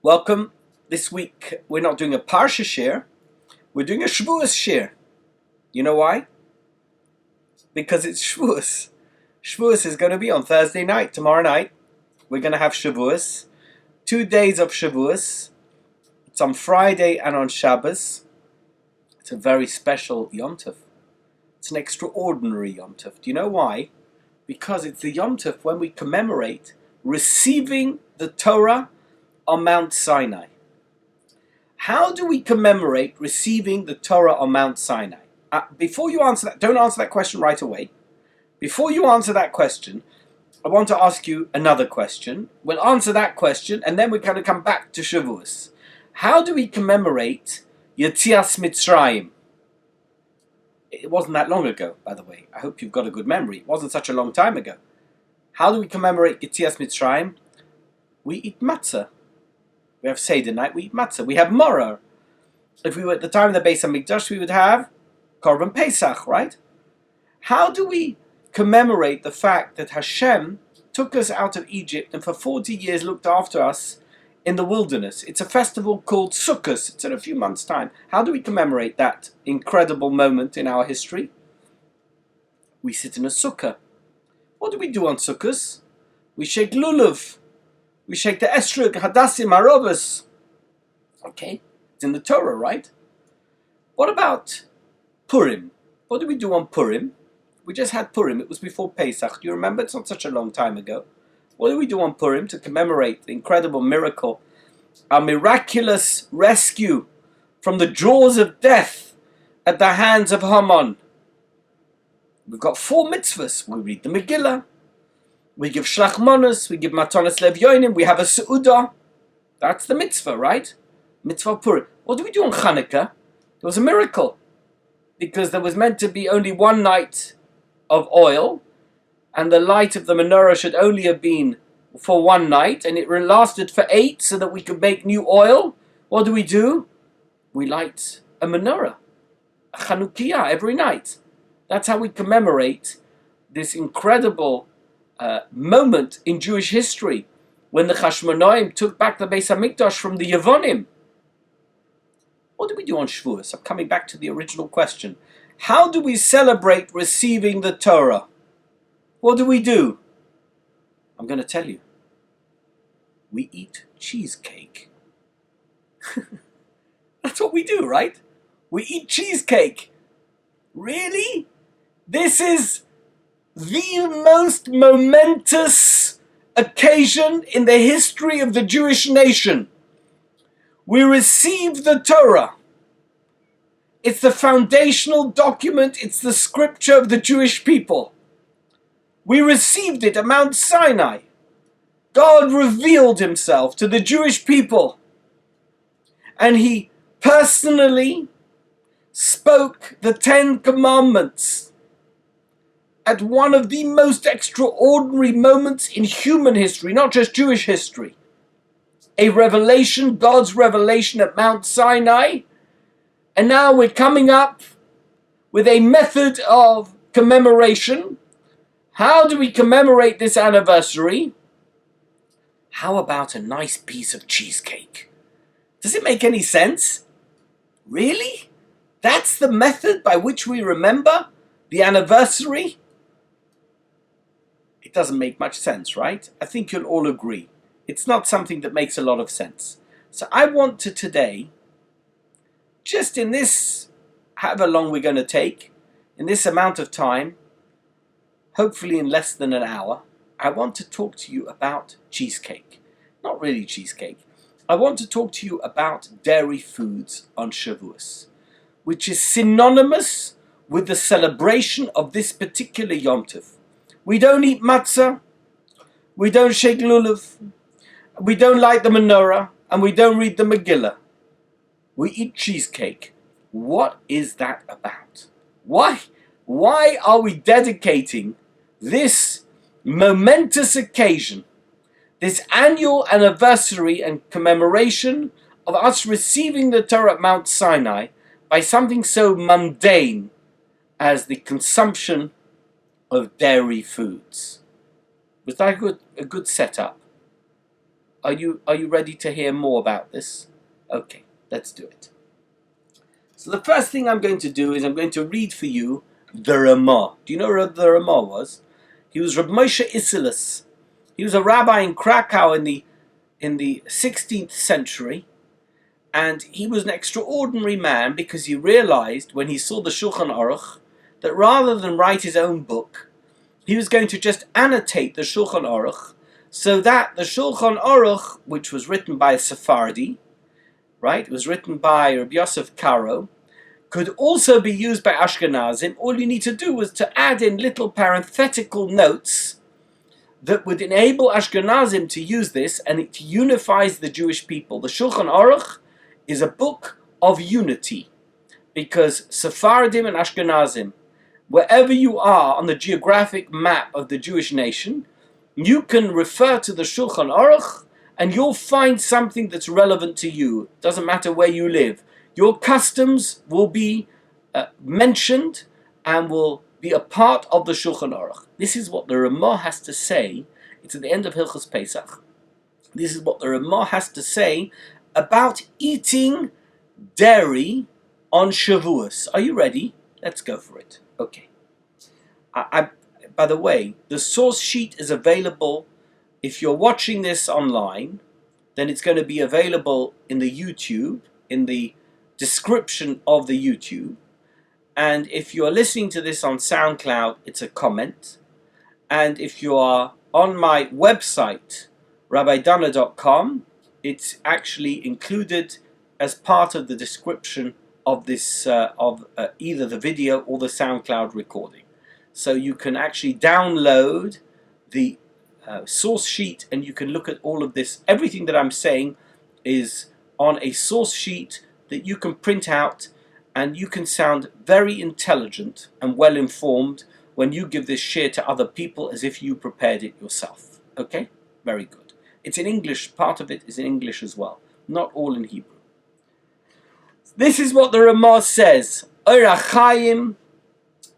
Welcome. This week we're not doing a Parsha Shiur, we're doing a Shavuos Shiur. You know why? Because it's Shavuos. Shavuos is going to be on Thursday night, tomorrow night. We're going to have Shavuos, 2 days of Shavuos. It's on Friday and on Shabbos. It's a very special Yom Tov. It's an extraordinary Yom Tov. Do you know why? Because it's the Yom Tov when we commemorate receiving the Torah on Mt Sinai. How do we commemorate receiving the Torah on Mt Sinai? Before you answer that, don't answer that question right away. Before you answer that question, I want to ask you another question. We'll answer that question and then we're going to come back to Shavuos. How do we commemorate Yetzias Mitzrayim? It wasn't that long ago, by the way. I hope you've got a good memory. It wasn't such a long time ago. How do we commemorate Yetzias Mitzrayim? We eat matzah. We have Seder night, we eat matzah. We have moror. If we were at the time of the Beis HaMikdash, we would have Korban Pesach, right? How do we commemorate the fact that Hashem took us out of Egypt and for 40 years looked after us in the wilderness? It's a festival called Sukkot. It's in a few months' time. How do we commemorate that incredible moment in our history? We sit in a sukkah. What do we do on Sukkot? We shake lulav. We shake the estrug, hadassim, arobas. Okay, it's in the Torah, right? What about Purim? What do we do on Purim? We just had Purim. It was before Pesach. Do you remember? It's not such a long time ago. What do we do on Purim to commemorate the incredible miracle, our miraculous rescue from the jaws of death at the hands of Haman? We've got 4 mitzvahs. We read the Megillah. We give shlachmonos, we give matanos levyonim, we have a seudah. That's the mitzvah, right? Mitzvah of Purim. What do we do on Chanukah? There was a miracle. Because there was meant to be only 1 night of oil, and the light of the menorah should only have been for 1 night, and it lasted for 8 so that we could make new oil. What do? We light a menorah, a Chanukiah, every night. That's how we commemorate this incredible moment in Jewish history when the Chashmonaim took back the Beis HaMikdash from the Yevonim. What do we do on Shavuos? I'm coming back to the original question. How do we celebrate receiving the Torah? What do? I'm going to tell you. We eat cheesecake. That's what we do, right? We eat cheesecake. Really? This is the most momentous occasion in the history of the Jewish nation. We receive the Torah. It's the foundational document. It's the scripture of the Jewish people. We received it at Mt Sinai. God revealed himself to the Jewish people. And he personally spoke the 10 commandments at one of the most extraordinary moments in human history, not just Jewish history. A revelation, God's revelation at Mt Sinai. And now we're coming up with a method of commemoration. How do we commemorate this anniversary? How about a nice piece of cheesecake? Does it make any sense? Really? That's the method by which we remember the anniversary? It doesn't make much sense, right? I think you'll all agree. It's not something that makes a lot of sense. So I want to today, just in this, however long we're going to take, in this amount of time, hopefully in less than an hour, I want to talk to you about cheesecake. Not really cheesecake. I want to talk to you about dairy foods on Shavuos, which is synonymous with the celebration of this particular Yom Tov. We don't eat matzah, we don't shake lulav, we don't light the menorah, and we don't read the Megillah. We eat cheesecake. What is that about? Why are we dedicating this momentous occasion, this annual anniversary and commemoration of us receiving the Torah at Mt Sinai by something so mundane as the consumption of dairy foods? Was that a good setup? Are you ready to hear more about this? Okay, let's do it. So the first thing I'm going to do is I'm going to read for you the Ramah. Do you know what the Ramah was? He was Rabbi Moshe Isserles. He was a rabbi in Krakow in the 16th century, and he was an extraordinary man because he realized when he saw the Shulchan Aruch that rather than write his own book, he was going to just annotate the Shulchan Aruch so that the Shulchan Aruch, which was written by a Sephardi, right, it was written by Rabbi Yosef Karo, could also be used by Ashkenazim. All you need to do was to add in little parenthetical notes that would enable Ashkenazim to use this, and it unifies the Jewish people. The Shulchan Aruch is a book of unity, because Sephardim and Ashkenazim, wherever you are on the geographic map of the Jewish nation, you can refer to the Shulchan Aruch and you'll find something that's relevant to you. It doesn't matter where you live. Your customs will be mentioned and will be a part of the Shulchan Aruch. This is what the Ramah has to say. It's at the end of Hilchos Pesach. This is what the Ramah has to say about eating dairy on Shavuos. Are you ready? Let's go for it. Okay. By the way, the source sheet is available. If you're watching this online, then it's going to be available in the YouTube, in the description of the YouTube. And if you're listening to this on SoundCloud, it's a comment. And if you are on my website, rabbidunner.com, it's actually included as part of the description of this, either the video or the SoundCloud recording. So you can actually download the source sheet and you can look at all of this. Everything that I'm saying is on a source sheet that you can print out, and you can sound very intelligent and well informed when you give this share to other people as if you prepared it yourself. Okay? Very good. It's in English. Part of it is in English as well. Not all in Hebrew. This is what the Ramah says. Orach Chaim,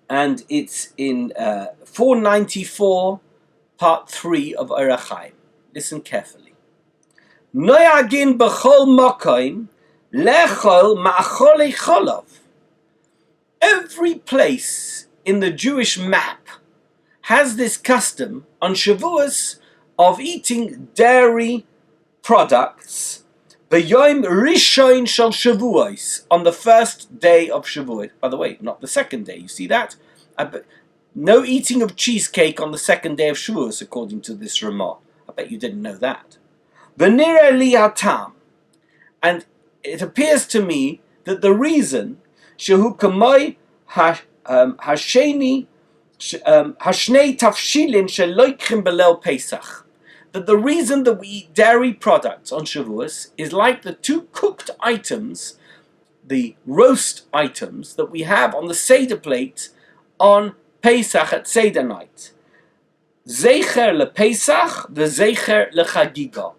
and it's in 494, part 3 of Orach Chaim. Listen carefully. Noyagin b'chol mokoim lechol ma'acholei cholav. Every place in the Jewish map has this custom on Shavuos of eating dairy products b'yom rishon shel Shavuos, on the first day of Shavuot. By the way, not the second day. You see that? No eating of cheesecake on the second day of Shavuos, according to this Ramah. I bet you didn't know that. V'nireh li hatam, and it appears to me that the reason shehu kamoi hasheni hashnei tafshilin sheloikhim belel Pesach, that the reason that we eat dairy products on Shavuos is like the two cooked items, the roast items that we have on the Seder plate on Pesach at Seder night. Zecher lePesach, the Zecher leChagiga,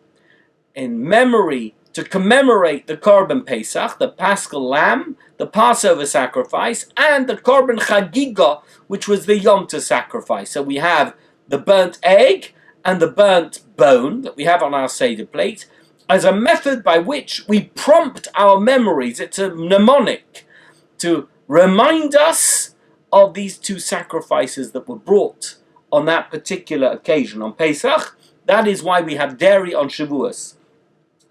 in memory, to commemorate the Korban Pesach, the Paschal Lamb, the Passover sacrifice, and the Korban Chagiga, which was the Yom Tov sacrifice. So we have the burnt egg and the burnt bone that we have on our Seder plate as a method by which we prompt our memories. It's a mnemonic to remind us of these two sacrifices that were brought on that particular occasion on Pesach. That is why we have dairy on Shavuos.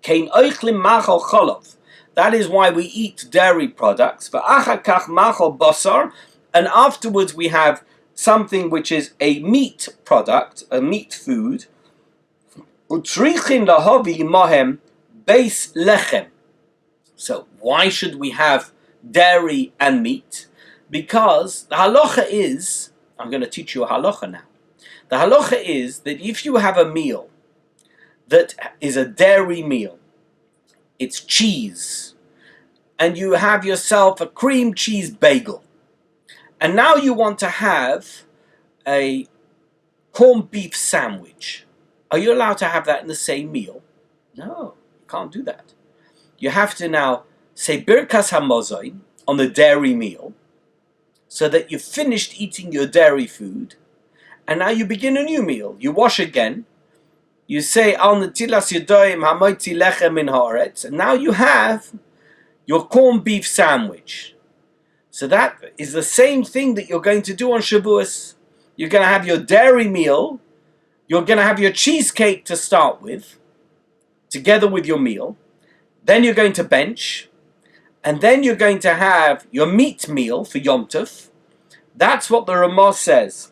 Kein oichlim machal cholav. That is why we eat dairy products. V'achar kach machal basar, and afterwards we have something which is a meat product, a meat food. Utrichin lahavi mahem beis lechem. So why should we have dairy and meat? Because the halacha is, I'm going to teach you a halacha now. The halacha is that if you have a meal that is a dairy meal, it's cheese, and you have yourself a cream cheese bagel, and now you want to have a corned beef sandwich, are you allowed to have that in the same meal? No, you can't do that. You have to now say Birkas HaMazon on the dairy meal, so that you've finished eating your dairy food, and now you begin a new meal. You wash again, you say al netilas yadoim hamotzi lechem min haaretz, and now you have your corned beef sandwich. So that is the same thing that you're going to do on Shavuos. You're going to have your dairy meal. You're going to have your cheesecake to start with, together with your meal. Then you're going to bench. And then you're going to have your meat meal for Yom Tov. That's what the Ramah says.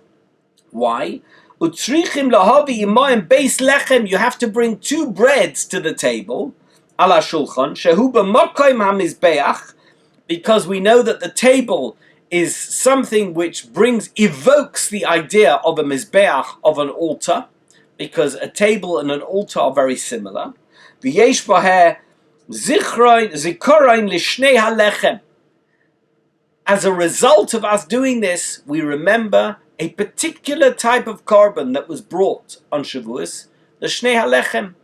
Why? Utzrichim lahavi imayim beis lechem. You have to bring 2 breads to the table. Ala shulchan. Shehu b'makom hamizbeach. Because we know that the table is something which evokes the idea of a mizbeach, of an altar, because a table and an altar are very similar. V'yesh b'her zikorain lishnei halechem. As a result of us doing this, we remember a particular type of korban that was brought on Shavuos, the shnei halechem.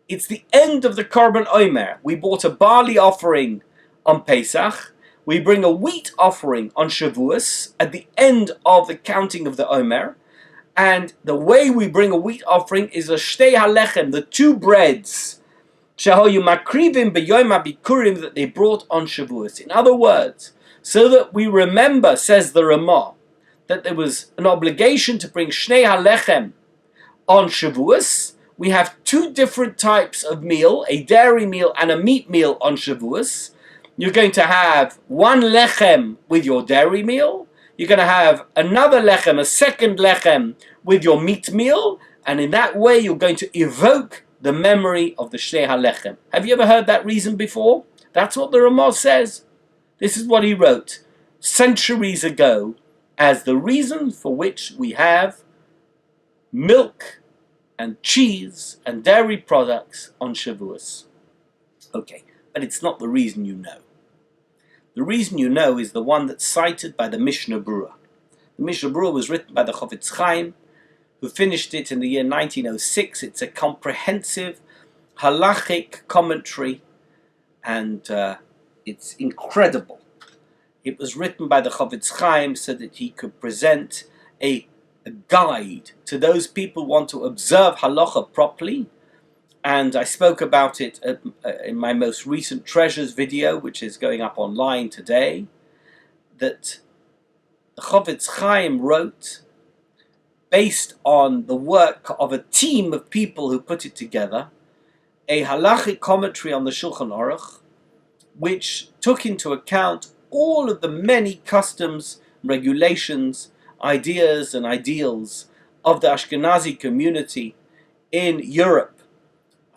It's the end of the korban omer. We brought a barley offering on Pesach. We bring a wheat offering on Shavuos at the end of the counting of the Omer. And the way we bring a wheat offering is a shtei halechem, the 2 breads, shehoyu makrivim b'yom habikurim, that they brought on Shavuos. In other words, so that we remember, says the Ramah, that there was an obligation to bring shnei halechem on Shavuos. We have 2 different types of meal, a dairy meal and a meat meal on Shavuos. You're going to have 1 lechem with your dairy meal. You're going to have another lechem, a second lechem, with your meat meal. And in that way, you're going to evoke the memory of the shnei halechem. Have you ever heard that reason before? That's what the Ramah says. This is what he wrote centuries ago as the reason for which we have milk and cheese and dairy products on Shavuos. Okay, but it's not the reason you know. The reason you know is the one that's cited by the Mishnah Berurah. The Mishnah Berurah was written by the Chofetz Chaim, who finished it in the year 1906. It's a comprehensive halachic commentary, and it's incredible. It was written by the Chofetz Chaim so that he could present a guide to those people who want to observe halacha properly. And I spoke about it in my most recent Treasures video, which is going up online today, that the Chofetz Chaim wrote, based on the work of a team of people who put it together, a halachic commentary on the Shulchan Aruch, which took into account all of the many customs, regulations, ideas and ideals of the Ashkenazi community in Europe.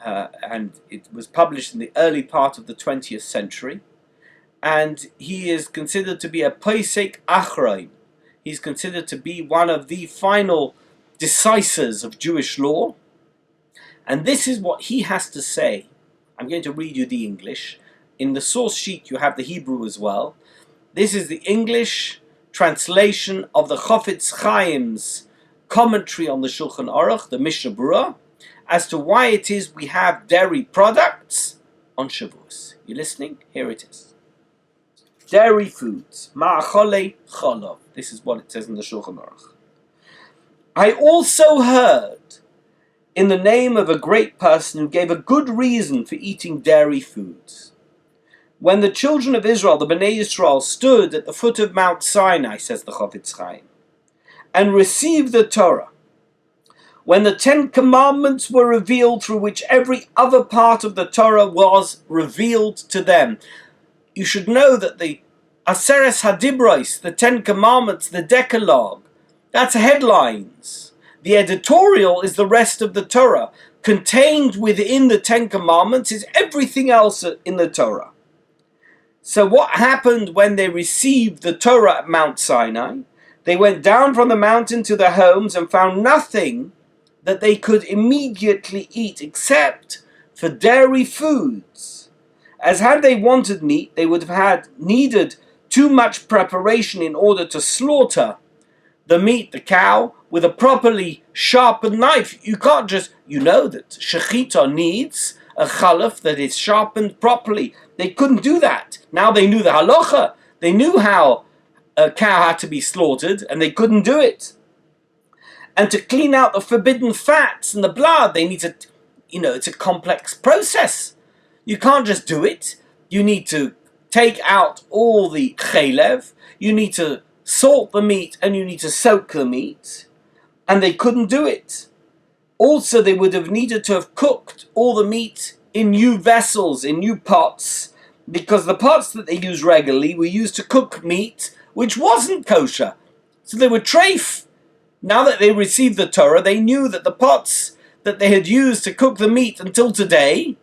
And it was published in the early part of the 20th century. And he is considered to be a Posek Achroin. He's considered to be one of the final decisors of Jewish law. And this is what he has to say. I'm going to read you the English. In the source sheet you have the Hebrew as well. This is the English translation of the Chofetz Chaim's commentary on the Shulchan Aruch, the Mishnah Berurah, as to why it is we have dairy products on Shavuos. You listening? Here it is. Dairy foods. Ma'achole cholov. This is what it says in the Shulchan Aruch. I also heard in the name of a great person who gave a good reason for eating dairy foods. When the children of Israel, the Bnei Yisrael, stood at the foot of Mt Sinai, says the Chofetz Chaim, and received the Torah, when the 10 Commandments were revealed, through which every other part of the Torah was revealed to them. You should know that the Aseres Hadibros, the 10 Commandments, the Decalogue, that's headlines. The editorial is the rest of the Torah. Contained within the 10 Commandments is everything else in the Torah. So what happened when they received the Torah at Mount Sinai? They went down from the mountain to their homes and found nothing that they could immediately eat except for dairy foods. As had they wanted meat, they would have needed too much preparation in order to slaughter the meat, the cow, with a properly sharpened knife. You can't just, you know that shechita needs a chalaf that is sharpened properly. They couldn't do that. Now they knew the halacha. They knew how a cow had to be slaughtered, and they couldn't do it. And to clean out the forbidden fats and the blood, they need to, it's a complex process. You can't just do it. You need to take out all the chelev, you need to salt the meat, and you need to soak the meat. And they couldn't do it. Also, they would have needed to have cooked all the meat in new vessels, in new pots, because the pots that they used regularly were used to cook meat which wasn't kosher. So they were treif. Now that they received the Torah, they knew that the pots that they had used to cook the meat until today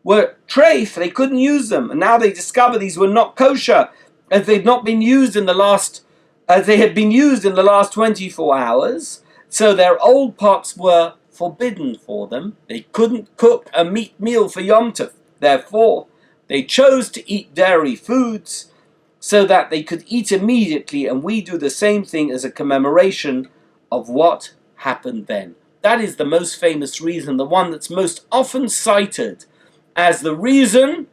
were treif. They couldn't use them. And now they discover these were not kosher, as they'd not been used as they had been used in the last 24 hours. So their old pots were forbidden for them. They couldn't cook a meat meal for Yom Tov. Therefore, they chose to eat dairy foods so that they could eat immediately, and we do the same thing as a commemoration of what happened then. That is the most famous reason, the one that's most often cited as the reason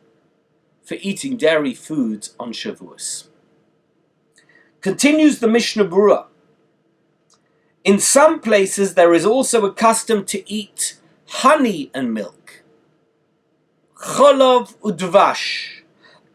for eating dairy foods on Shavuos. Continues the Mishnah Berurah. In some places there is also a custom to eat honey and milk, cholov udvash,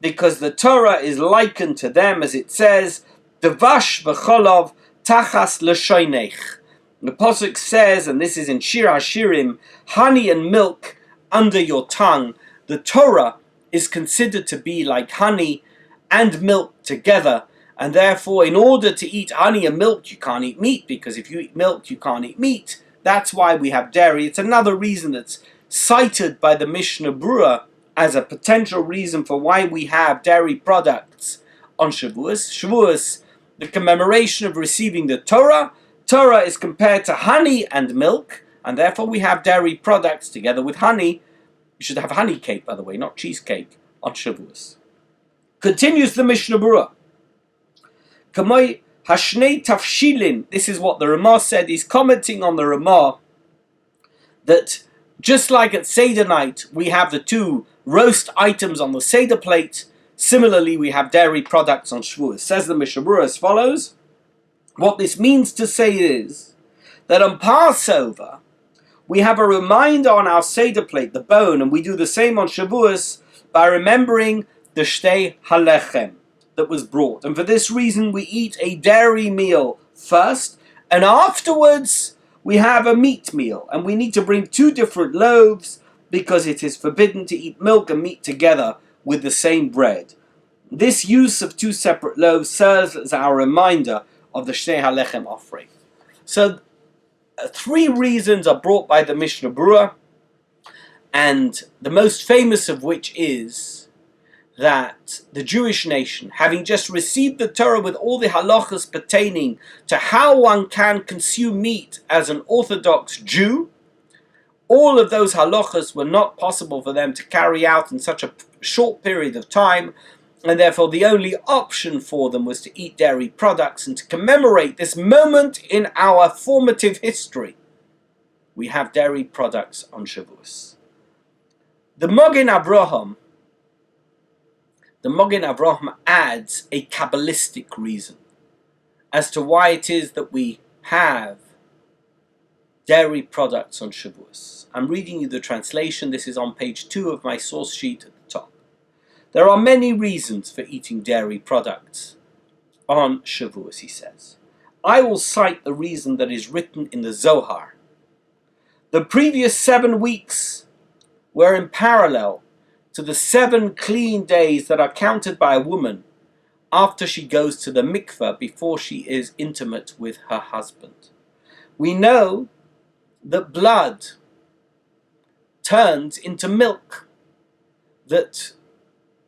because the Torah is likened to them, as it says, dvash v'cholov tachas l'shoinech. The Pasuk says, and this is in Shir HaShirim, honey and milk under your tongue. The Torah is considered to be like honey and milk together, and therefore in order to eat honey and milk you can't eat meat, because if you eat milk you can't eat meat. That's why we have dairy. It's another reason that's cited by the Mishnah Berurah as a potential reason for why we have dairy products on Shavuos. Shavuos, the commemoration of receiving the Torah. Torah is compared to honey and milk, and therefore we have dairy products together with honey. You should have honey cake, by the way, not cheesecake, on Shavuos. Continues the Mishnah Berurah. Kamoi hashnei tafshilin. This is what the Ramah said. He's commenting on the Ramah that just like at Seder night we have the two roast items on the Seder plate, similarly we have dairy products on Shavuos. Says the Mishnah Berurah as follows. What this means to say is that on Passover we have a reminder on our Seder plate, the bone, and we do the same on Shavuos by remembering the shtei halechem that was brought. And for this reason we eat a dairy meal first, and afterwards we have a meat meal. And we need to bring two different loaves because it is forbidden to eat milk and meat together with the same bread. This use of two separate loaves serves as our reminder of the Shtei HaLechem offering. So three reasons are brought by the Mishnah Berurah, and the most famous of which is that the Jewish nation, having just received the Torah with all the halachas pertaining to how one can consume meat as an Orthodox Jew, all of those halachas were not possible for them to carry out in such a short period of time, and therefore the only option for them was to eat dairy products. And to commemorate this moment in our formative history, we have dairy products on Shavuos. The Mogen Avraham adds a Kabbalistic reason as to why it is that we have dairy products on Shavuos. I'm reading you the translation. This is on page 2 of my source sheet at the top. There are many reasons for eating dairy products on Shavuos, he says. I will cite the reason that is written in the Zohar. The previous 7 weeks were in parallel to the 7 clean days that are counted by a woman after she goes to the mikveh before she is intimate with her husband. We know that blood turns into milk, that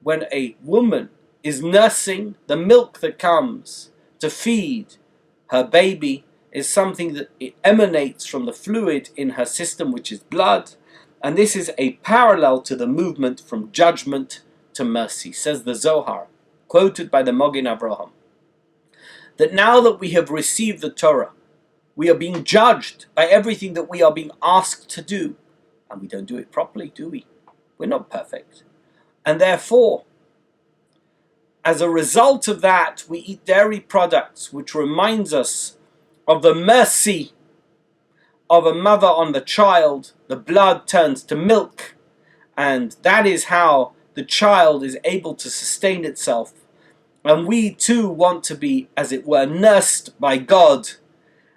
when a woman is nursing, the milk that comes to feed her baby is something that it emanates from the fluid in her system, which is blood. And this is a parallel to the movement from judgment to mercy, says the Zohar, quoted by the Mogen Avraham. That now that we have received the Torah, we are being judged by everything that we are being asked to do. And we don't do it properly, do we? We're not perfect. And therefore, as a result of that, we eat dairy products, which reminds us of the mercy of a mother on the child, the blood turns to milk, and that is how the child is able to sustain itself. And we too want to be, as it were, nursed by God,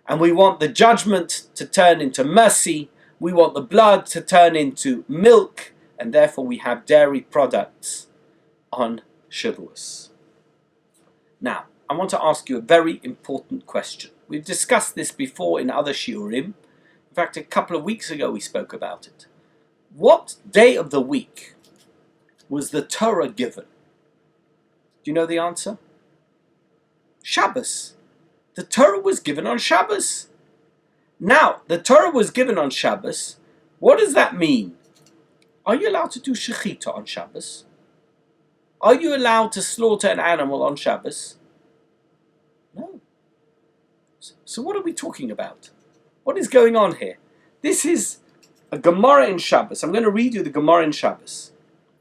and we want the judgment to turn into mercy, we want the blood to turn into milk, and therefore we have dairy products on Shavuos. Now, I want to ask you a very important question. We've discussed this before in other shiurim. In fact, a couple of weeks ago we spoke about it. What day of the week was the Torah given? Do you know the answer? Shabbos. The Torah was given on Shabbos. Now, the Torah was given on Shabbos. What does that mean? Are you allowed to do shechita on Shabbos? Are you allowed to slaughter an animal on Shabbos? No. So what are we talking about? What is going on here? This is a Gemara in Shabbos. I'm going to read you the Gemara in Shabbos.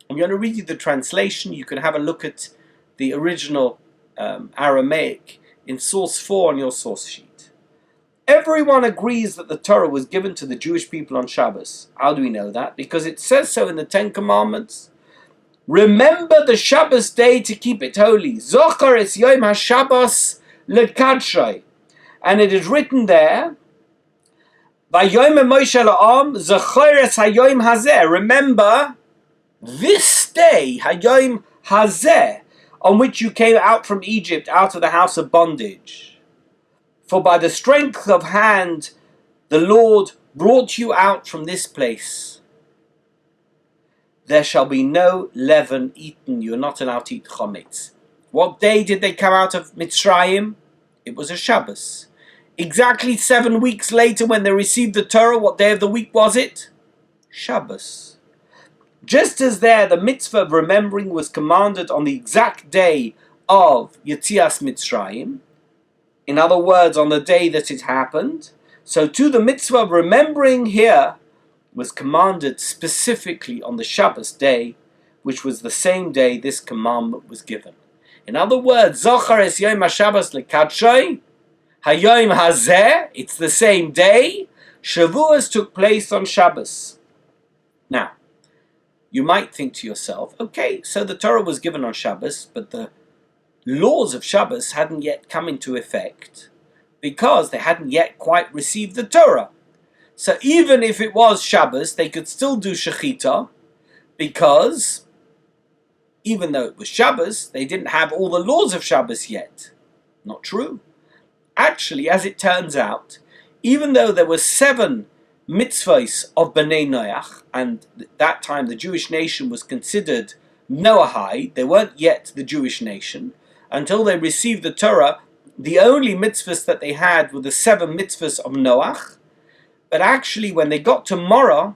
I'm going to read you the translation. You can have a look at the original Aramaic in source 4 on your source sheet. Everyone agrees that the Torah was given to the Jewish people on Shabbos. How do we know that? Because it says so in the Ten Commandments. Remember the Shabbos day to keep it holy. Zochar es yom ha-Shabbos lekadshay. And it is written there, Vayom Moshe la'am zocher es hayom hazeh. Remember this day, hayom hazeh, on which you came out from Egypt, out of the house of bondage. For by the strength of hand the Lord brought you out from this place. There shall be no leaven eaten. You are not allowed to eat chometz. What day did they come out of Mitzrayim? It was a Shabbos. Exactly 7 weeks later, when they received the Torah, what day of the week was it? Shabbos. Just as there, the mitzvah of remembering was commanded on the exact day of Yetzias Mitzrayim, in other words, on the day that it happened, so too the mitzvah of remembering here was commanded specifically on the Shabbos day, which was the same day this commandment was given. In other words, Zochar es yom ha-Shabbos lekadshay, hayom hazeh, it's the same day. Shavuos took place on Shabbos. Now, you might think to yourself, okay, so the Torah was given on Shabbos, but the laws of Shabbos hadn't yet come into effect because they hadn't yet quite received the Torah. So even if it was Shabbos, they could still do shechita because even though it was Shabbos, they didn't have all the laws of Shabbos yet. Not true. Actually, as it turns out, even though there were 7 mitzvahs of Bnei Noach, and at that time the Jewish nation was considered Noahide, they weren't yet the Jewish nation, until they received the Torah, the only mitzvahs that they had were the 7 mitzvahs of Noach. But actually, when they got to Morah,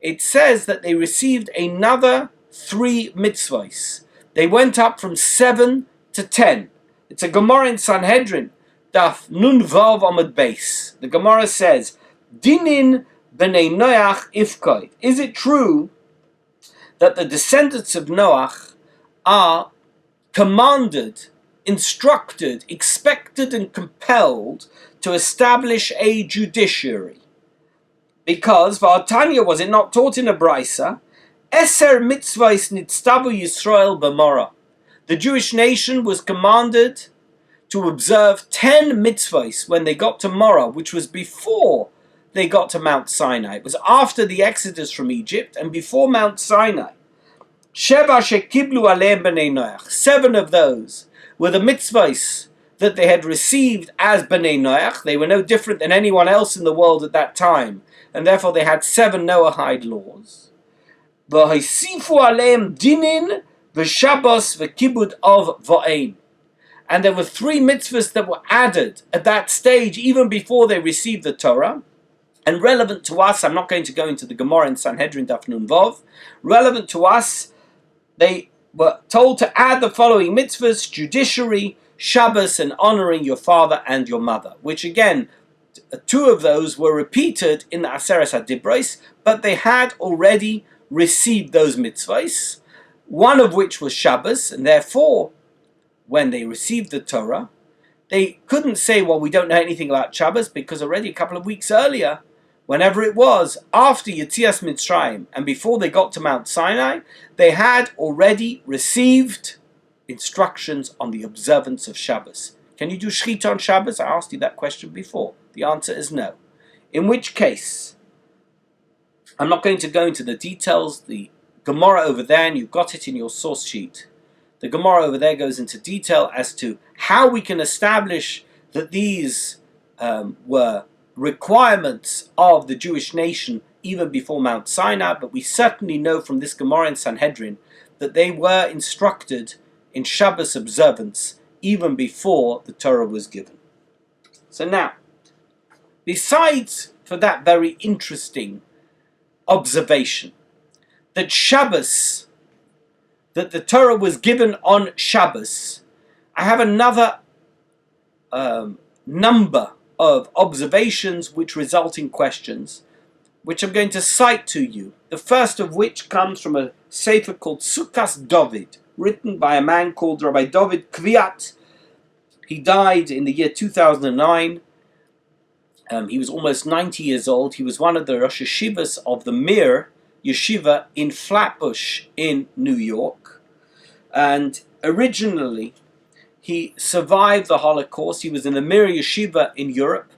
it says that they received another 3 mitzvahs. They went up from 7 to 10. It's a Gemara in Sanhedrin, Daf Nun Vav Amud Beis. The Gemara says, Dinin b'nei Noach ifkoid. Is it true that the descendants of Noach are commanded, instructed, expected and compelled to establish a judiciary? Because, V'atanya, was it not taught in a Brisa, Eser mitzvahs nitztavu Yisrael b'morah. The Jewish nation was commanded to observe 10 mitzvahs when they got to Morah, which was before they got to Mt Sinai. It was after the exodus from Egypt and before Mt Sinai. Sheva shekiblu aleim b'nei Noach. 7 of those were the mitzvahs that they had received as b'nei Noach. They were no different than anyone else in the world at that time, and therefore they had 7 Noahide laws. V'hisifu aleim dinin v'shabbos v'kibud of v'aim. And there were 3 mitzvahs that were added at that stage, even before they received the Torah. And relevant to us, I'm not going to go into the Gemara in Sanhedrin Daf Nun Vav. Relevant to us, they were told to add the following mitzvahs: judiciary, Shabbos, and honoring your father and your mother. Which again, 2 of those were repeated in the Aseres HaDibros, but they had already received those mitzvahs. One of which was Shabbos, and therefore, when they received the Torah, they couldn't say, well, we don't know anything about Shabbos, because already a couple of weeks earlier, whenever it was, after Yetzias Mitzrayim and before they got to Mt Sinai, they had already received instructions on the observance of Shabbos. Can you do Shechita on Shabbos? I asked you that question before. The answer is no. In which case, I'm not going to go into the details. The Gemara over there, and you've got it in your source sheet, the Gemara over there goes into detail as to how we can establish that these were requirements of the Jewish nation even before Mount Sinai, but we certainly know from this Gemara in Sanhedrin that they were instructed in Shabbos observance even before the Torah was given. So now, besides for that very interesting observation that Shabbos, that the Torah was given on Shabbos, I have another number of observations which result in questions, which I'm going to cite to you. The first of which comes from a sefer called Sukkos David, written by a man called Rabbi David Kviat. He died in the year 2009. He was almost 90 years old. He was one of the Rosh Yeshivas of the Mir Yeshiva in Flatbush in New York. And originally, he survived the Holocaust. He was in the Mir Yeshiva in Europe.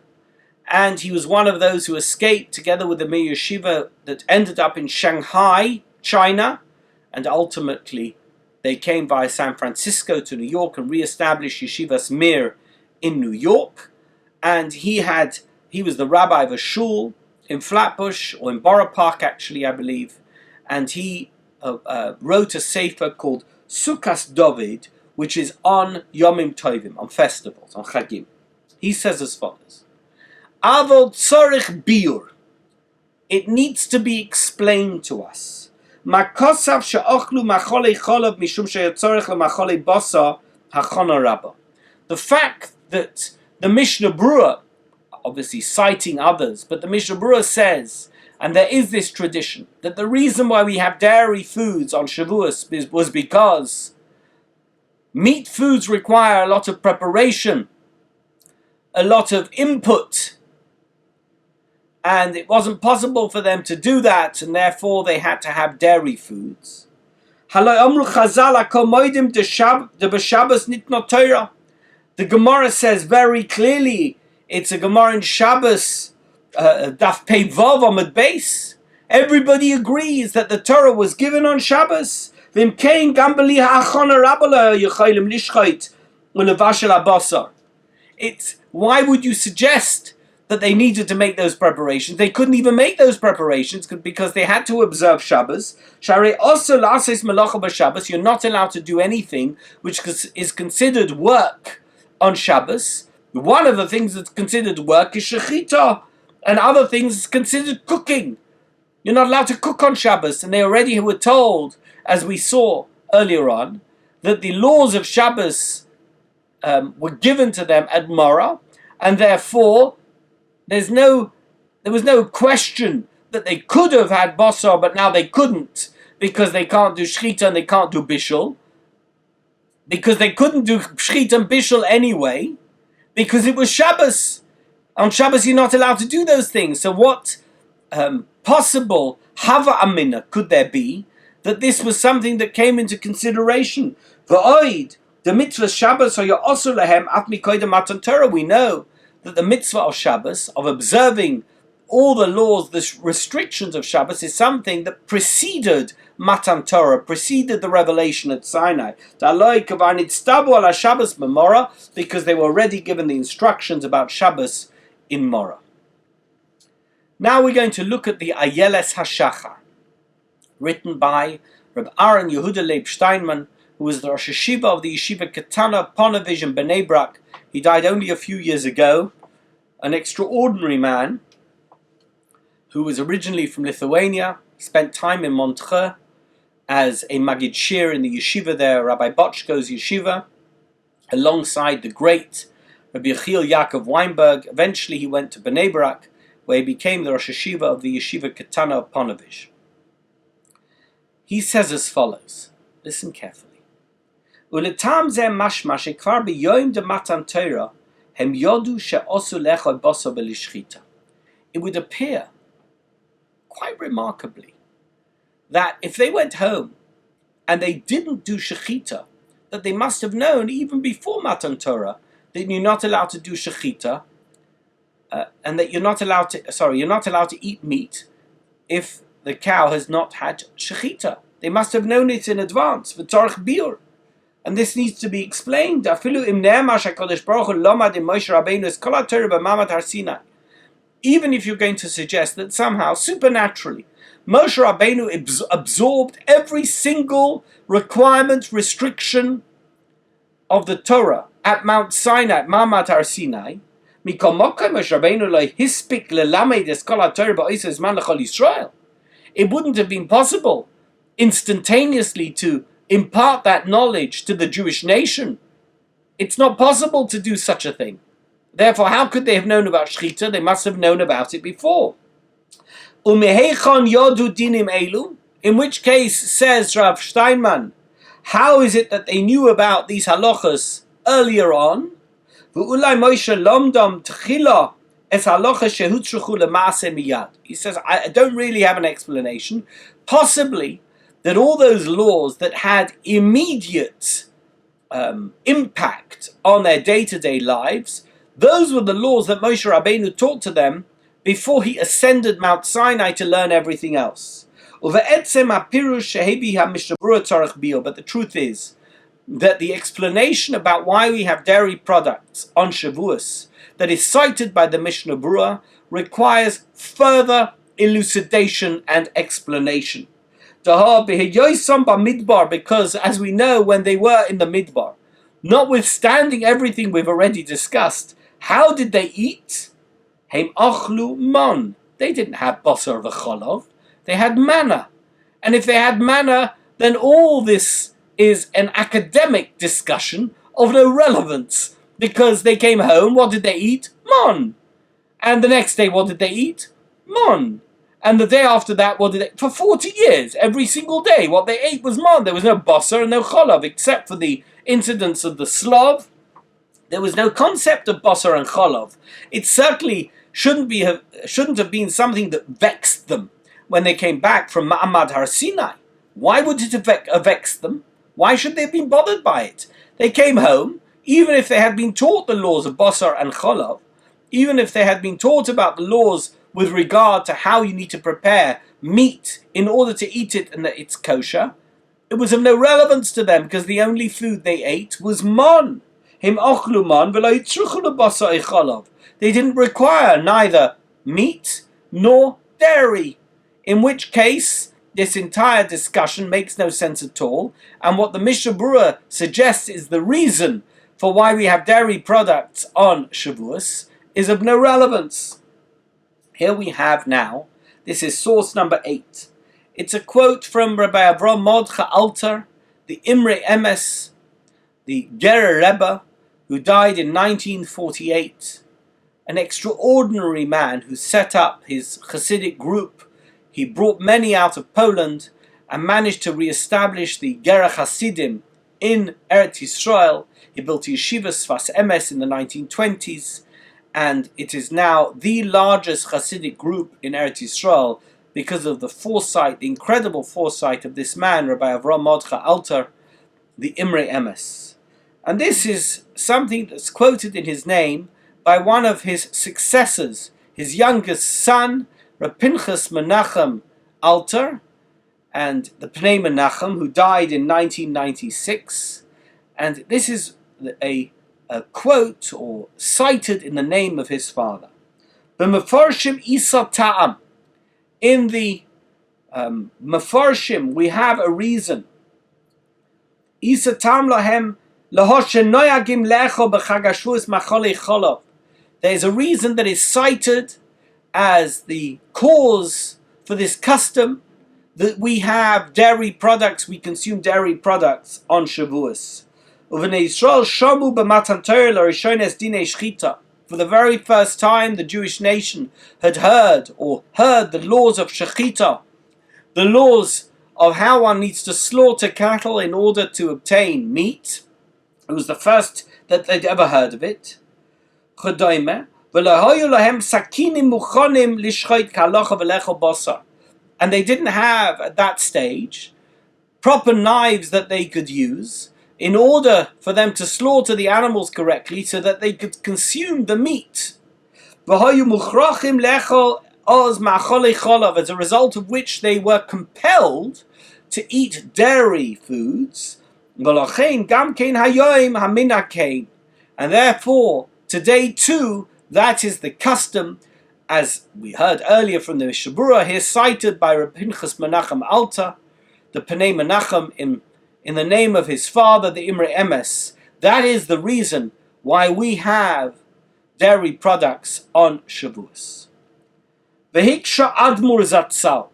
And he was one of those who escaped together with the Mir Yeshiva that ended up in Shanghai, China. And ultimately, they came via San Francisco to New York and re-established Yeshivas Mir in New York. And he was the rabbi of a shul in Flatbush, or in Borough Park actually, I believe. And he wrote a sefer called Sukkos David, which is on Yomim Tovim, on festivals, on Chagim. He says as follows: Avol tzorich biur. It needs to be explained to us. Makosav she'ochlu macholei cholav mishum she'yotzorich lemacholei basa hachona rabba. The fact that the Mishnah Berurah, obviously citing others, but the Mishnah Berurah says, and there is this tradition, that the reason why we have dairy foods on Shavuos was because meat foods require a lot of preparation, a lot of input, and it wasn't possible for them to do that, and therefore they had to have dairy foods. The Gemara says very clearly, it's a Gemara in Shabbos, Daf Pei Vav Amud Beis. Everybody agrees that the Torah was given on Shabbos. It's, why would you suggest that they needed to make those preparations? They couldn't even make those preparations because they had to observe Shabbos. You're not allowed to do anything which is considered work on Shabbos. One of the things that's considered work is shechita, and other things is considered cooking. You're not allowed to cook on Shabbos, and they already were told, as we saw earlier on, that the laws of Shabbos were given to them at Morah, and therefore there was no question that they could have had basar, but now they couldn't, because they can't do shechita and they can't do bishul, because they couldn't do shechita and bishul anyway, because it was Shabbos. On Shabbos you're not allowed to do those things. So what possible hava amina could there be that this was something that came into consideration? V'oid, the mitzvah Shabbos or also lehem af mikoydem matan Torah. We know that the mitzvah of Shabbos, of observing all the laws, the restrictions of Shabbos, is something that preceded Matan Torah, preceded the revelation at Sinai. Because they were already given the instructions about Shabbos in Morah. Now we're going to look at the Ayeles HaShachar, written by Reb Aaron Yehuda Leib Steinman, who was the Rosh Yeshiva of the Yeshiva Ketana Ponevezh in Bnei Brak. He died only a few years ago. An extraordinary man who was originally from Lithuania, spent time in Montreux as a Magid Shir in the yeshiva there, Rabbi Bochko's yeshiva, alongside the great Rabbi Yechiel Yaakov Weinberg. Eventually he went to Bnei Brak, where he became the Rosh Yeshiva of the Yeshiva Ketana of Ponevezh. He says as follows, listen carefully. Uletam zeh mashma shekvar b'yoyim de matan Torah hem yodu she'osu lechol basar b'lishchita. It would appear quite remarkably, that if they went home and they didn't do shechita, that they must have known even before Matan Torah that you're not allowed to do shechita, and that you're not allowed to eat meat if the cow has not had shechita. They must have known it in advance. V'torach biur. And this needs to be explained. Even if you're going to suggest that somehow, supernaturally, Moshe Rabbeinu absorbed every single requirement, restriction of the Torah at Mt Sinai, at Ma'amad Har Sinai, it wouldn't have been possible instantaneously to impart that knowledge to the Jewish nation. It's not possible to do such a thing. Therefore, how could they have known about Shechita? They must have known about it before. In which case, says Rav Steinman, how is it that they knew about these halachas earlier on? He says, I don't really have an explanation. Possibly that all those laws that had immediate impact on their day-to-day lives, those were the laws that Moshe Rabbeinu taught to them before he ascended Mount Sinai to learn everything else. But the truth is that the explanation about why we have dairy products on Shavuos that is cited by the Mishnah Berurah requires further elucidation and explanation. Because, as we know, when they were in the Midbar, notwithstanding everything we've already discussed, how did they eat? Heim achlu mon. They didn't have basar v'cholov. They had manna. And if they had manna, then all this is an academic discussion of no relevance. Because they came home, what did they eat? Mon. And the next day, what did they eat? Mon. And the day after that, what did they... For 40 years, every single day, what they ate was mon. There was no basar and no cholov, except for the incidents of the Slav. There was no concept of basar and cholov. It certainly shouldn't have been something that vexed them when they came back from Ma'amad Har Sinai. Why would it have vexed them? Why should they have been bothered by it? They came home, even if they had been taught the laws of basar and cholov, even if they had been taught about the laws with regard to how you need to prepare meat in order to eat it and that it's kosher, it was of no relevance to them because the only food they ate was mon. Him ochlu mon v'lo yitzruchu lebasar cholov. They didn't require neither meat nor dairy, in which case this entire discussion makes no sense at all, and what the Mishnah Berurah suggests is the reason for why we have dairy products on Shavuos is of no relevance. Here we have now, this is source number 8. It's a quote from Rabbi Avram Mordechai Alter, the Imre Emes, the Gerer Rebbe, who died in 1948. An extraordinary man who set up his Hasidic group. He brought many out of Poland and managed to re-establish the Gerer Hasidim in Eretz Yisrael. He built yeshivas Sfas Emes in the 1920s. And it is now the largest Hasidic group in Eretz Yisrael because of the foresight, the incredible foresight of this man, Rabbi Avram Mordechai Alter, the Imre Emes. And this is something that's quoted in his name by one of his successors, his youngest son, Reb Pinchas Menachem Alter, and the Pnei Menachem, who died in 1996. And this is a quote or cited in the name of his father. B'mefarshim isa ta'am. In the mefarshim we have a reason. Isa ta'am lahem lahoshen noyagim lecho b'chag HaShavuos macholei cholov. There is a reason that is cited as the cause for this custom that we have dairy products, we consume dairy products on Shavuos. For the very first time, the Jewish nation had heard the laws of Shechita, the laws of how one needs to slaughter cattle in order to obtain meat. It was the first that they'd ever heard of it. and they didn't have, at that stage, proper knives that they could use in order for them to slaughter the animals correctly so that they could consume the meat. As a result of which they were compelled to eat dairy foods. And therefore, today too, that is the custom, as we heard earlier from the Mishabura, here cited by Rabbi Pinchas Menachem Alta, the Pnei Menachem in the name of his father, the Imre Emes. That is the reason why we have dairy products on Shavuos. Vehiksha Admur Zatzal.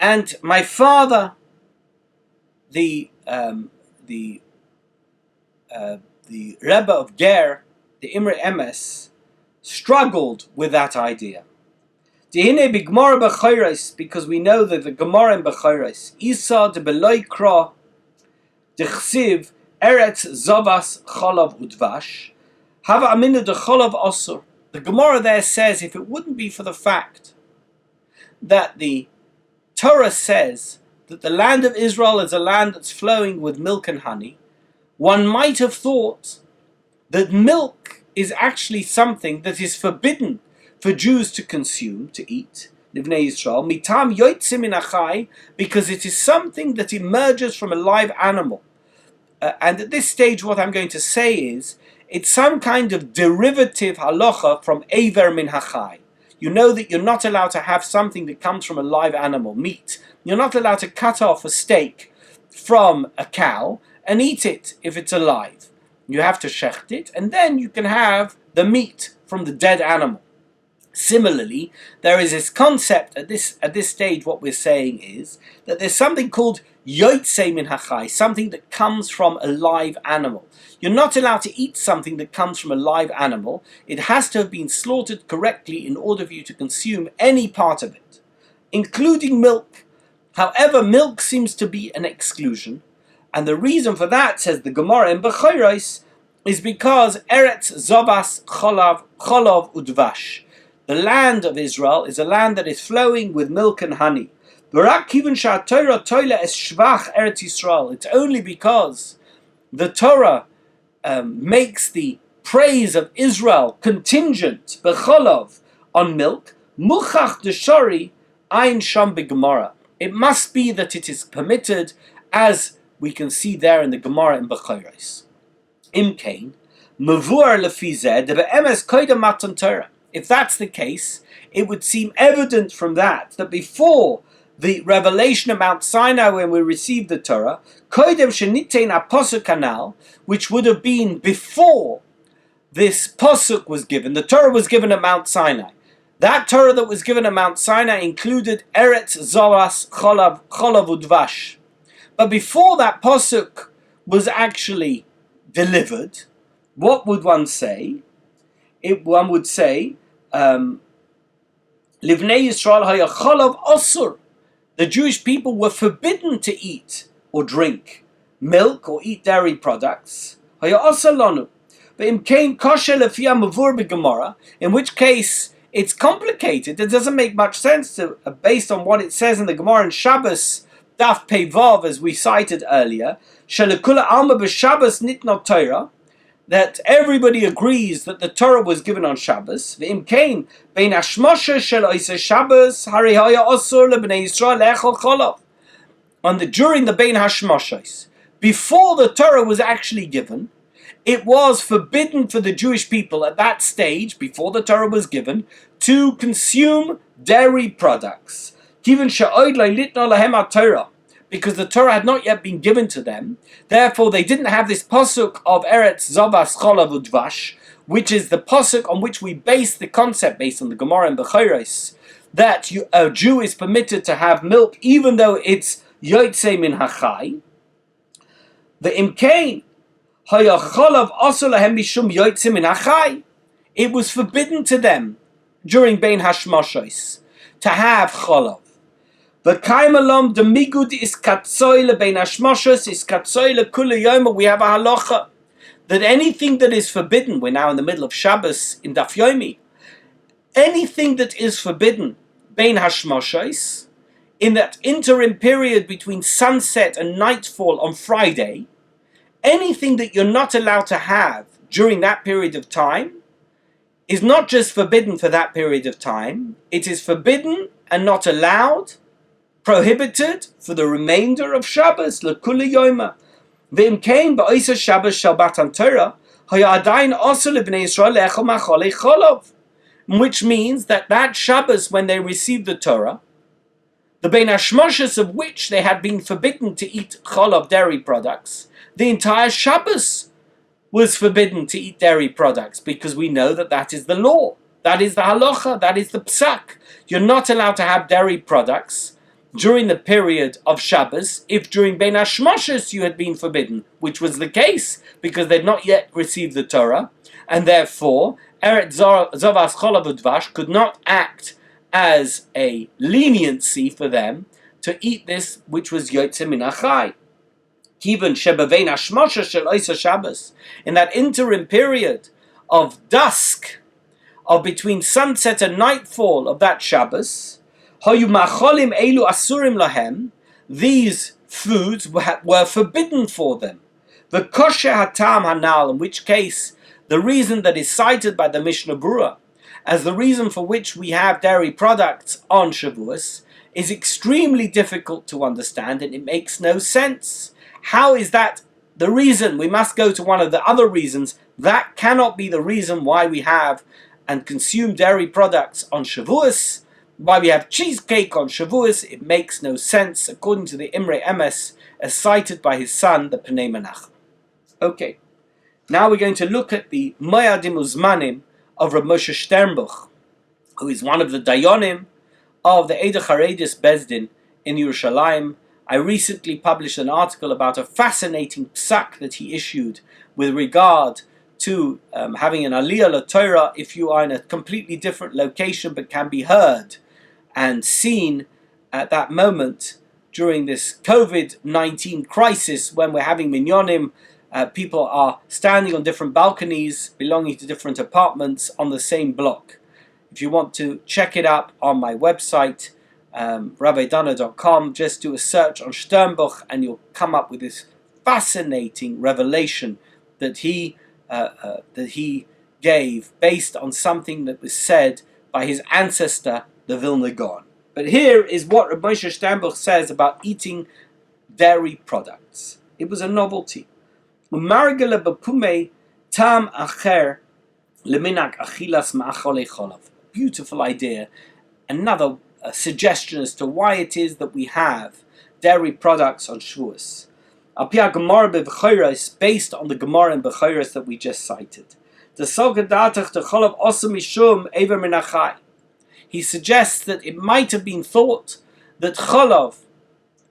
And my father, the Rebbe of Ger, the Imre Emes, struggled with that idea. Because we know that the Gemara in Bechoros, Isa de Beloi Kra, Dechsiv, Eretz Zavas Cholav Udvash, Hava Amina de Cholav Osur. The Gemara there says, if it wouldn't be for the fact that the Torah says that the land of Israel is a land that's flowing with milk and honey, one might have thought that milk is actually something that is forbidden for Jews to consume, to eat, Livnei Yisrael, mitam yotzim min achai, because it is something that emerges from a live animal. And at this stage, what I'm going to say is, it's some kind of derivative halacha from Eiver min hachai. You know that you're not allowed to have something that comes from a live animal, meat. You're not allowed to cut off a steak from a cow and eat it if it's alive. You have to shecht it, and then you can have the meat from the dead animal. Similarly, there is this concept at this stage. What we're saying is that there's something called yotzei min hachai, something that comes from a live animal. You're not allowed to eat something that comes from a live animal. It has to have been slaughtered correctly in order for you to consume any part of it, including milk. However, milk seems to be an exclusion, and the reason for that, says the Gemara in Bechoros, is because Eretz Zavas Cholav Udvash. The land of Israel is a land that is flowing with milk and honey. It's only because the Torah makes the praise of Israel contingent b'cholov on milk. Muchach deshari ein sham b'gemara. It must be that it is permitted, as we can see there in the Gemara in Bechoros. Imkain mavur lefizeh de be'emes koydem matan Torah. If that's the case, it would seem evident from that before the revelation of Mount Sinai, when we received the Torah, koydem shenitein apasuk kanal, which would have been before this pasuk was given. The Torah was given at Mount Sinai. That Torah that was given at Mount Sinai included Eretz Zavas Cholav Udvash. But before that pasuk was actually delivered, what would one say? One would say, Livnei Yisrael haya cholav osur. The Jewish people were forbidden to eat or drink milk or eat dairy products. Haya osur lanu. But imkain kosher lefia mavur b'gemara, in which case it's complicated. It doesn't make much sense based on what it says in the Gemara in Shabbos, Daf Pei Vav, as we cited earlier, shelekula alma b'Shabbos nitnot Torah, that everybody agrees that the Torah was given on Shabbos. V'imkain bein hashmosha shel oisei Shabbos hari haya osur lebnei Yisrael le'echol cholav. During the bein hashmoshos, before the Torah was actually given, it was forbidden for the Jewish people at that stage, before the Torah was given, to consume dairy products. Kiven she'oid lo litno lahem haTorah, because the Torah had not yet been given to them. Therefore, they didn't have this pasuk of Eretz Zavas Cholav Udvash, which is the pasuk on which we base the concept, based on the Gemara in Bechoros, that a Jew is permitted to have milk even though it's yotzei min hachai. The imkain haya cholav osur lahem mishum yotzei min hachai. It was forbidden to them during bein hashmoshos to have cholav. The kaimalom the migud is katsoy lebein hashmoshos is katsoy lekula yoma. We have a halacha that anything that is forbidden, we're now in the middle of Shabbos in Daf Yomi, anything that is forbidden bein hashmoshos, in that interim period between sunset and nightfall on Friday, anything that you're not allowed to have during that period of time is not just forbidden for that period of time, it is forbidden and not allowed, prohibited for the remainder of Shabbos, l'kula yoma. V'im kein ba'isa Shabbos shel Matan Torah, haya adayin osur lebnei Yisrael le'echol ma'acholei cholov. Which means that Shabbos when they received the Torah, the Bein Hashmoshes of which they had been forbidden to eat cholov, dairy products, the entire Shabbos was forbidden to eat dairy products, because we know that is the law, that is the halacha, that is the psak. You're not allowed to have dairy products during the period of Shabbos if during Bein Hashmoshes you had been forbidden, which was the case because they'd not yet received the Torah, and therefore Eretz Zovas Cholav Udvash could not act as a leniency for them to eat this which was Yotze Min HaChai. Even Shebevein Hashmoshes Shel Oisa Shabbos, in that interim period of dusk, of between sunset and nightfall of that Shabbos, Hayu Macholim Elu Asurim Lahem, these foods were forbidden for them. The Kosher Hatam Hanal, in which case the reason that is cited by the Mishnah Berurah as the reason for which we have dairy products on Shavuos is extremely difficult to understand, and it makes no sense. How is that the reason? We must go to one of the other reasons. That cannot be the reason why we have and consume dairy products on Shavuos, why we have cheesecake on Shavuos. It makes no sense, according to the Imre Emes, as cited by his son, the Pnei Menachem. Okay, now we're going to look at the Moyadim Uzmanim of Rav Moshe Sternbuch, who is one of the Dayonim of the Eidach HaReidis Bezdin in Yerushalayim. I recently published an article about a fascinating psak that he issued with regard to having an aliyah l'Torah if you are in a completely different location but can be heard and seen at that moment during this COVID-19 crisis when we're having minyanim. People are standing on different balconies belonging to different apartments on the same block. If you want to check it up on my website, rabbidunner.com, just do a search on Sternbuch and you'll come up with this fascinating revelation that he gave based on something that was said by his ancestor, the Vilna Gaon. But here is what Rav Moshe Sternbuch says about eating dairy products. It was a novelty. Margele bepume tam acher leminak achilas ma'acholei cholav. Beautiful idea. Another suggestion as to why it is that we have dairy products on Shavuos. Apia Gemara beVechoros, based on the Gemara and Bechoros that we just cited. The Sogadatach the cholav osam mishum ever min hachai. He suggests that it might have been thought that cholav,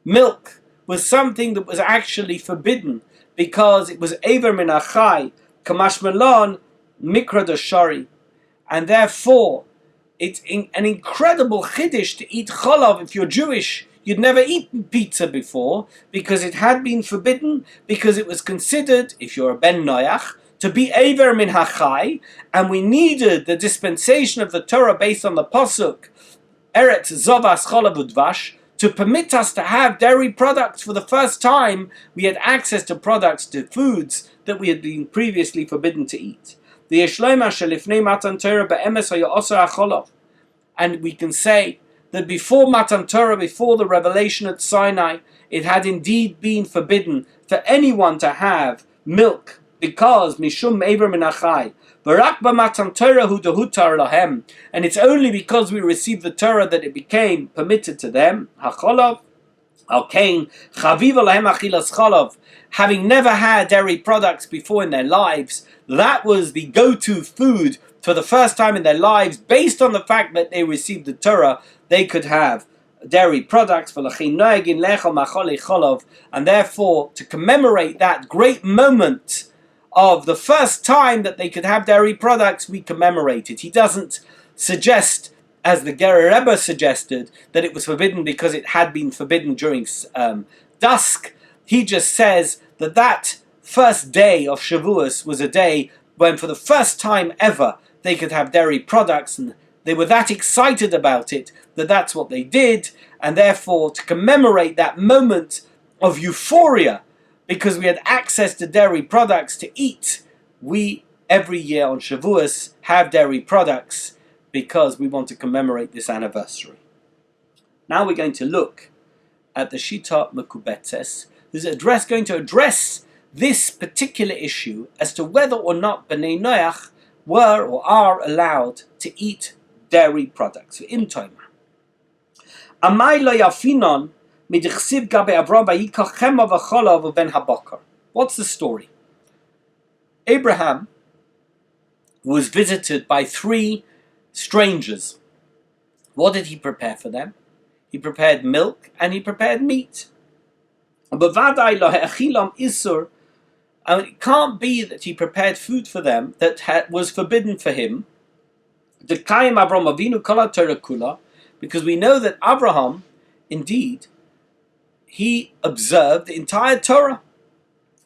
milk, was something that was actually forbidden because it was ever min hachai, kamash melon mikra doshari, and therefore it's an incredible chiddush to eat cholav. If you're Jewish, you'd never eaten pizza before because it had been forbidden, because it was considered, if you're a ben noach, to be ever min hachai, and we needed the dispensation of the Torah based on the pasuk Eretz Zovas Cholav Udvash to permit us to have dairy products. For the first time, we had access to products, to foods that we had been previously forbidden to eat. The Yeshloima Shelifnei Matan Torah be'emes ha'yosar ha'cholav. And we can say that before Matan Torah, before the revelation at Sinai, it had indeed been forbidden for anyone to have milk, because Mishum Eber Min Hachai. V'rak b'Matan Torah hu dehutar lahem. And it's only because we received the Torah that it became permitted to them. Ha'cholav. Al-Kain, Chaviv Alahem Achilas Cholav, having never had dairy products before in their lives, that was the go-to food for the first time in their lives. Based on the fact that they received the Torah, they could have dairy products, and therefore, to commemorate that great moment of the first time that they could have dairy products, we commemorate it. He doesn't suggest, as the Gerer Rebbe suggested, that it was forbidden because it had been forbidden during dusk. He just says that that first day of Shavuos was a day when for the first time ever they could have dairy products, and they were that excited about it that that's what they did, and therefore to commemorate that moment of euphoria because we had access to dairy products to eat, we every year on Shavuos have dairy products because we want to commemorate this anniversary. Now we're going to look at the Shita Mekubetes, who's going to address this particular issue as to whether or not Bnei Noach were or are allowed to eat dairy products. Amai lo yafinon midichsiv gabe Avram vayikach chema v'cholav u'ben habakar. What's the story? Abraham was visited by 3 strangers. What did he prepare for them? He prepared milk and he prepared meat. B'vadai lo he'achilam isur. And it can't be that he prepared food for them that was forbidden for him. Dekayim Avram Avinu kol Torah kula, because we know that Abraham, indeed, he observed the entire Torah.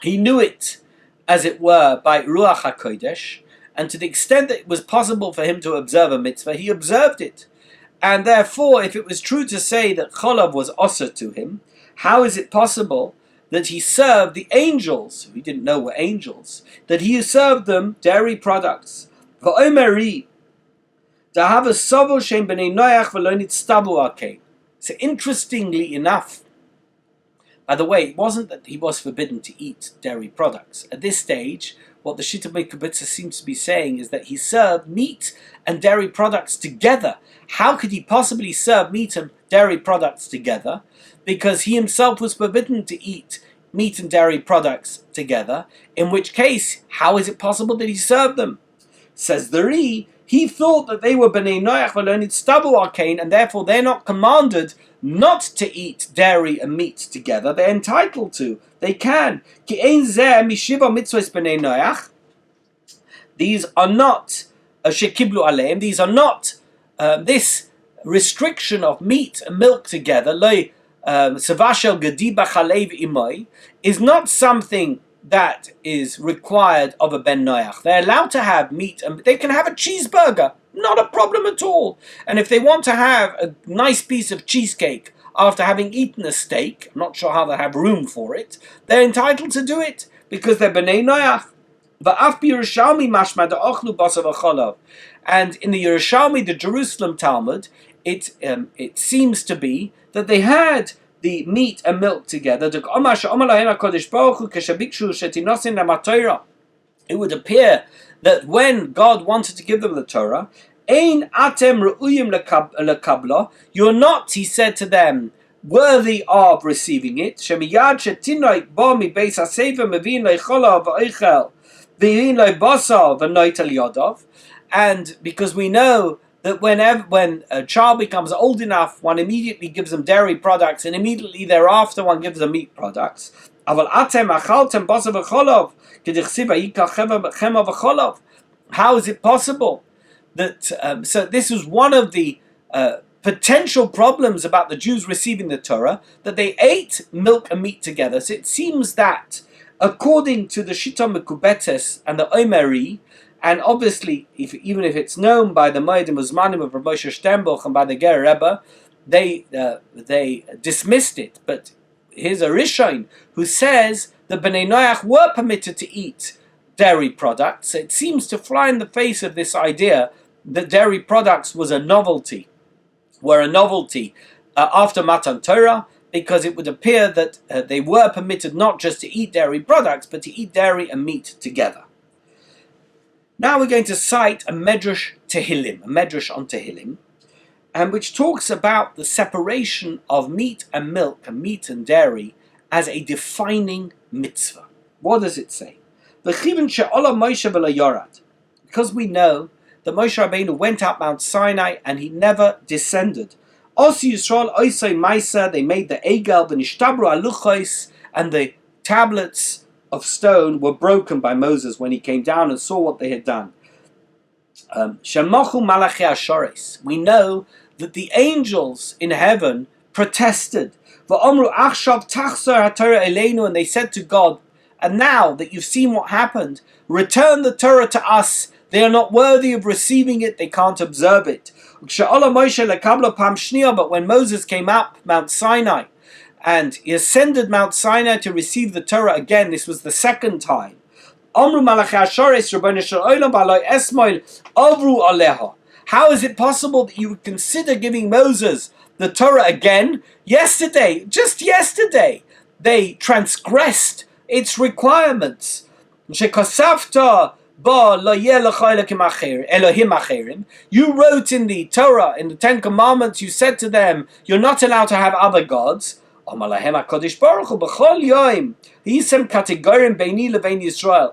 He knew it, as it were, by Ruach HaKodesh, and to the extent that it was possible for him to observe a mitzvah, he observed it. And therefore, if it was true to say that cholav was osur to him, how is it possible that he served the angels, we didn't know were angels, that he served them dairy products? So interestingly enough, by the way, it wasn't that he was forbidden to eat dairy products. At this stage, what the Shita Mekubetes seems to be saying is that he served meat and dairy products together. How could he possibly serve meat and dairy products together? Because he himself was forbidden to eat meat and dairy products together, in which case, how is it possible that he served them? Says the Ri, he thought that they were Bnei Noach v'lo nitstabu arkain, and therefore they're not commanded not to eat dairy and meat together. They're entitled to. They can. Ki ein zeh mishiva mitzvos Bnei Noach. These are not shekiblu aleim. These are not this restriction of meat and milk together. Savashel gediba chalev imoi is not something that is required of a Ben Noach. They're allowed to have meat, and they can have a cheeseburger, not a problem at all. And if they want to have a nice piece of cheesecake after having eaten a steak, I'm not sure how they have room for it, they're entitled to do it because they're Bnei Noach. And in the Yerushalmi, the Jerusalem Talmud, it seems to be that they had the meat and milk together. It would appear that when God wanted to give them the Torah, you're not, he said to them, worthy of receiving it. And because we know that when a child becomes old enough, one immediately gives them dairy products, and immediately thereafter one gives them meat products. How is it possible that? So this was one of the potential problems about the Jews receiving the Torah, that they ate milk and meat together. So it seems that, according to the Shita Mekubetes and the Omeri, and obviously, even if it's known by the Moedim Uzmanim of Rabbi Sternbuch and by the Ger Rebbe, they dismissed it. But here's a Rishon who says that Bnei Noach were permitted to eat dairy products. It seems to fly in the face of this idea that dairy products were a novelty after Matan Torah, because it would appear that they were permitted not just to eat dairy products, but to eat dairy and meat together. Now we're going to cite a Medrash on Tehillim, and which talks about the separation of meat and milk and meat and dairy as a defining mitzvah. What does it say? Because we know that Moshe Rabbeinu went up Mount Sinai and he never descended. They made the egel, the nishtabru aluchos, and the tablets of stone were broken by Moses when he came down and saw what they had done. We know that the angels in heaven protested. And they said to God, And now that you've seen what happened, return the Torah to us. They are not worthy of receiving it. They can't observe it. But when Moses came up Mount Sinai, and he ascended Mount Sinai to receive the Torah again, this was the second time. How is it possible that you would consider giving Moses the Torah again? Yesterday, just yesterday, they transgressed its requirements. You wrote in the Torah, in the Ten Commandments, you said to them, you're not allowed to have other gods.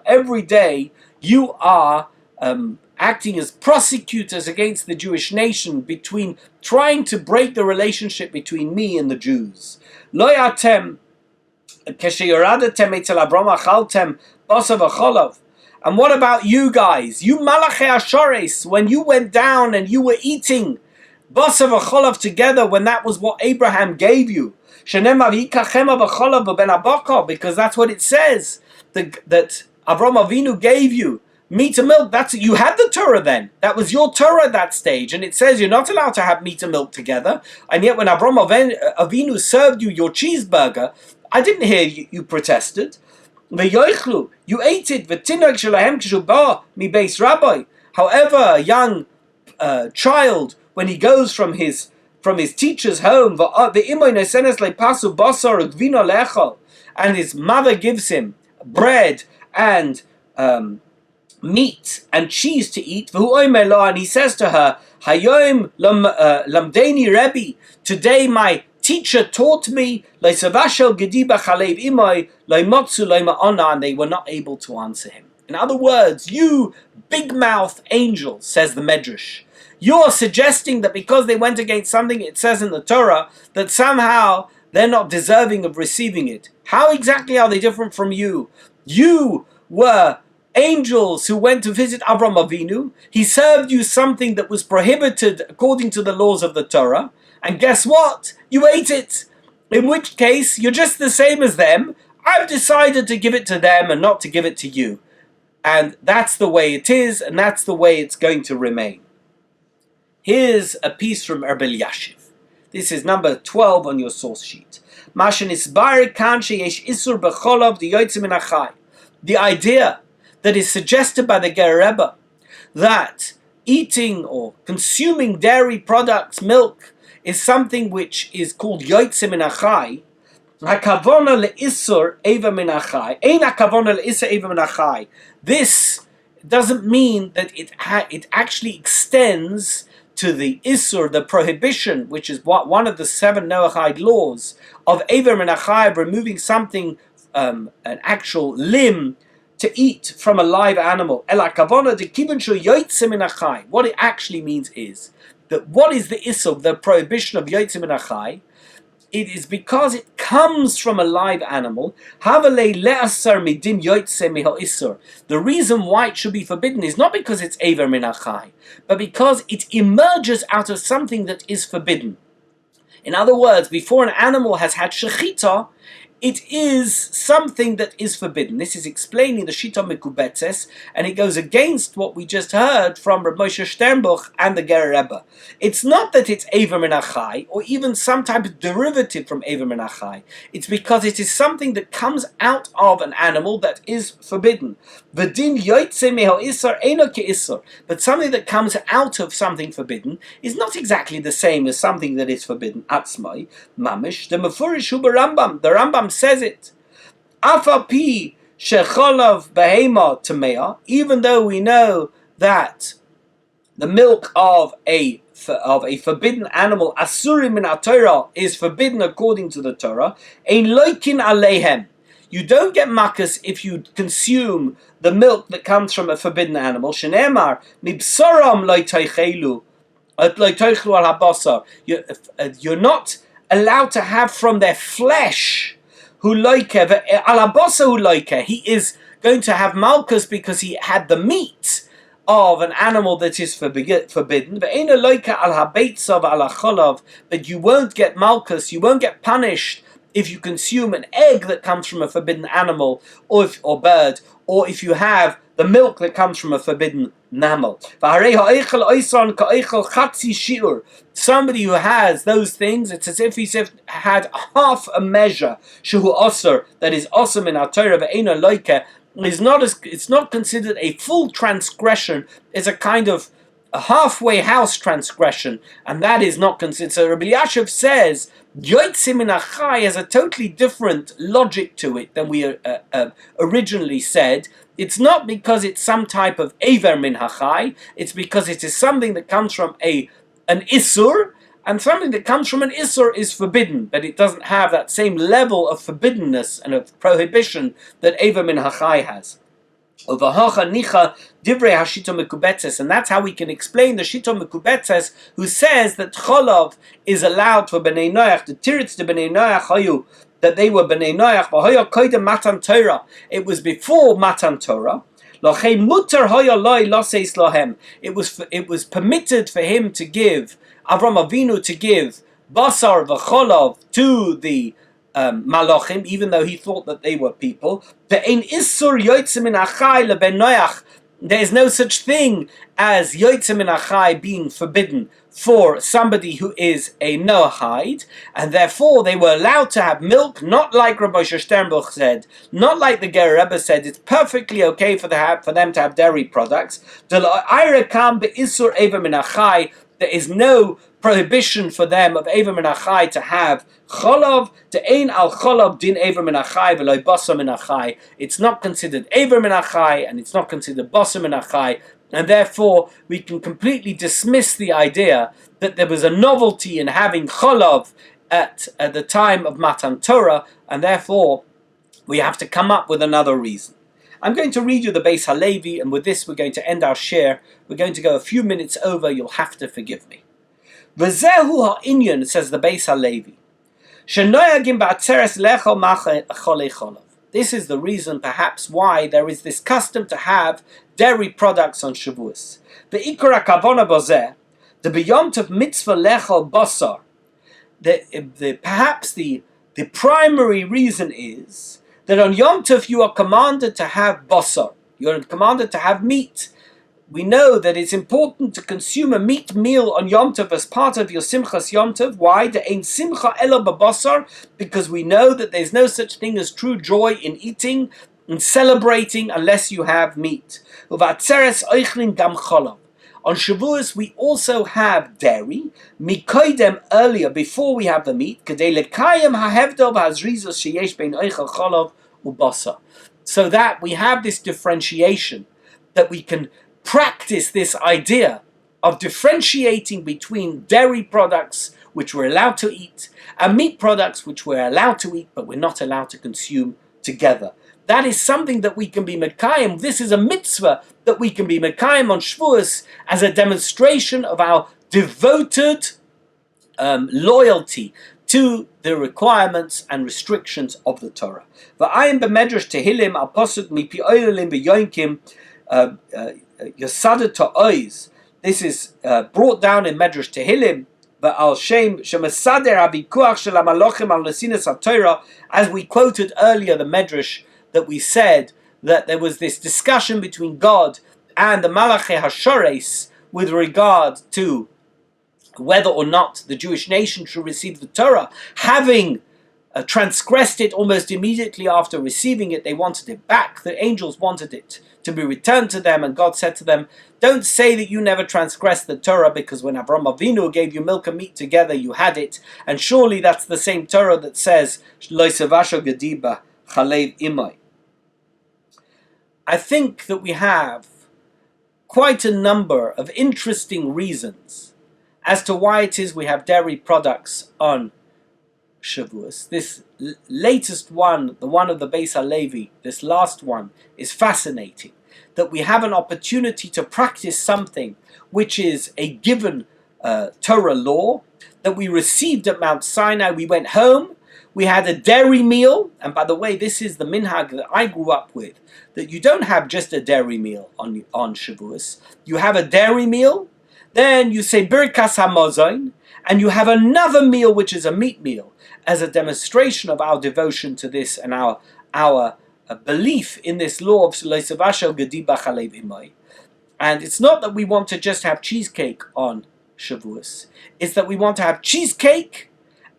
Every day you are acting as prosecutors against the Jewish nation, between trying to break the relationship between me and the Jews. And what about you guys? You Malachei Ashores, when you went down and you were eating Basav v'cholav together, when that was what Abraham gave you. Because that's what it says, that Avraham Avinu gave you meat and milk. You had the Torah then. That was your Torah at that stage. And it says you're not allowed to have meat and milk together. And yet when Avraham Avinu served you your cheeseburger, I didn't hear you protested. You ate it. However, a young child, when he goes from his teacher's home, and his mother gives him bread and meat and cheese to eat, and he says to her, today my teacher taught me, and they were not able to answer him. In other words, you big mouth angel, says the Medrash, you're suggesting that because they went against something it says in the Torah, that somehow they're not deserving of receiving it. How exactly are they different from you? You were angels who went to visit Avraham Avinu. He served you something that was prohibited according to the laws of the Torah. And guess what? You ate it. In which case, you're just the same as them. I've decided to give it to them and not to give it to you. And that's the way it is, and that's the way it's going to remain. Here's a piece from Rabbi Yashiv. This is number 12 on your source sheet. The idea that is suggested by the Ger Rebbe, that eating or consuming dairy products, milk, is something which is called Yotzei Min HaChai. Hakavona le'isur eva min HaChai. Ein hakavona le'isur eva min HaChai. This doesn't mean that it actually extends to the Isur, the prohibition, which is one of the 7 Noahide laws of Eiver Min HaChai, of removing something, an actual limb, to eat from a live animal. What it actually means is that what is the Isur, the prohibition of Yotzei Min HaChai? It is because it comes from a live animal. The reason why it should be forbidden is not because it's Eiver Min HaChai, but because it emerges out of something that is forbidden. In other words, before an animal has had shechita, it is something that is forbidden. This is explaining the Shita Mekubetzes, and it goes against what we just heard from Rav Moshe Sternbuch and the Ger Rebbe. It's not that it's Eiver Min HaChai, or even some type of derivative from Eiver Min HaChai. It's because it is something that comes out of an animal that is forbidden. V'din yotzei meho isar eino ke'isar. But something that comes out of something forbidden is not exactly the same as something that is forbidden. Atzmai, mamish, the mefurish hu b'Rambam. The Rambam says it. Afapi shecholav behema tamea. Even though we know that the milk of a forbidden animal, asurim min Torah, is forbidden according to the Torah. Ein loikin aleihem. You don't get makas if you consume the milk that comes from a forbidden animal. Shenemar mibsaram lo teichelu al habasar. You're not allowed to have from their flesh. Hu loike al habasar hu loike. He is going to have malchus because he had the meat of an animal that is forbidden. But you won't get malchus, you won't get punished if you consume an egg that comes from a forbidden animal or bird, or if you have the milk that comes from a forbidden mammal. Somebody who has those things, it's as if he had half a measure, shehu osir, that is osir min ha-Torah ve'eino loike, it's not considered a full transgression. It's a kind of a halfway house transgression, and that is not considered. So Rabbi Yashiv says Yotzim min achai has a totally different logic to it than we originally said. It's not because it's some type of Eiver min hachai, it's because it is something that comes from an Isur, and something that comes from an Isur is forbidden, but it doesn't have that same level of forbiddenness and of prohibition that Eiver min hachai has. And that's how we can explain the Shita Mekubetzes, who says that Cholov is allowed for Bnei Noach, the Tiritz de Bnei Noach Hayu, that they were Bnei Noach, V'hoya Koidem Matan Torah. It was before Matan Torah. It was permitted for him to give, Avram Avinu to give Basar v'Cholov to the Malachim, even though he thought that they were people. There is no such thing as Yotzim min achai being forbidden for somebody who is a Noahide, and therefore they were allowed to have milk, not like Rabbi Sternbuch said, not like the Ger Rebbe said. It's perfectly okay for them to have dairy products. There is no prohibition for them of Eiver min achai to have cholov, to ein al cholov din Eiver min achai v'loy basar min achai. It's not considered Eiver min achai, and it's not considered basar min achai, and therefore we can completely dismiss the idea that there was a novelty in having cholov at the time of Matan Torah, and therefore we have to come up with another reason. I'm going to read you the Beis Halevi, and with this we're going to end our share. We're going to go a few minutes over. You'll have to forgive me. V'zehu ha'inyan, says the Beis Halevi. Shenoyagim ba'atzeres lecho macha cholei cholov. This is the reason, perhaps, why there is this custom to have dairy products on Shavuos. The ikar hakavona bozeh, the beyond of mitzvah lecho basar. Perhaps the primary reason is that on Yom Tov you are commanded to have basar. You're commanded to have meat. We know that it's important to consume a meat meal on Yom Tov as part of your Simchas Yom Tov. Why? De'ein simcha elo b'basar, because we know that there's no such thing as true joy in eating and celebrating unless you have meat. Uvatzeres oichlin gam cholov. On Shavuos we also have dairy, mikoidem earlier, before we have the meat, kedei lekayem hahevdel v'hazrizos sheyesh bein oichel cholov ubasar. So that we have this differentiation, that we can practice this idea of differentiating between dairy products, which we're allowed to eat, and meat products, which we're allowed to eat, but we're not allowed to consume together. That is something that we can be mekayim. This is a mitzvah that we can be mekayim on Shavuos as a demonstration of our devoted loyalty to the requirements and restrictions of the Torah. V'ayim b'medrash Tehillim al pasuk mipi oilim b'yoinkim Yasada Ta'oz. This is brought down in Medrash Tehillim, but al Shem Shemasader Abikuach Shel Malachim al Lesinas HaTorah, as we quoted earlier, the Medrash that we said that there was this discussion between God and the Malachi Hashores with regard to whether or not the Jewish nation should receive the Torah. Having transgressed it almost immediately after receiving it, they wanted it back. The angels wanted it to be returned to them, and God said to them, don't say that you never transgressed the Torah, because when Avraham Avinu gave you milk and meat together, you had it, and surely that's the same Torah that says, Lo sevasho gediba chalev imai. I think that we have quite a number of interesting reasons as to why it is we have dairy products on Shavuos. This latest one, the one of the Beis Halevi, this last one, is fascinating. That we have an opportunity to practice something which is a given Torah law that we received at Mt Sinai. We went home, we had a dairy meal, and by the way, this is the minhag that I grew up with, that you don't have just a dairy meal on Shavuos. You have a dairy meal, Then you say Birkas HaMazon, and you have another meal which is a meat meal, as a demonstration of our devotion to this and our belief in this law of Leisavashel Gediba Chalev Imai. And it's not that we want to just have cheesecake on Shavuos. It's that we want to have cheesecake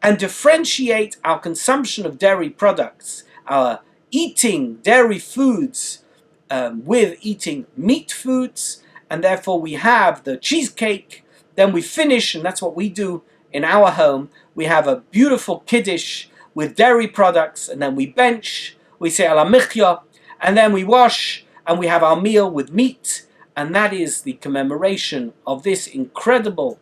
and differentiate our consumption of dairy products, our eating dairy foods with eating meat foods, and therefore we have the cheesecake, then we finish, and that's what we do in our home. We have a beautiful kiddush with dairy products, and then we bench, we say ala michya, and then we wash, and we have our meal with meat, and that is the commemoration of this incredible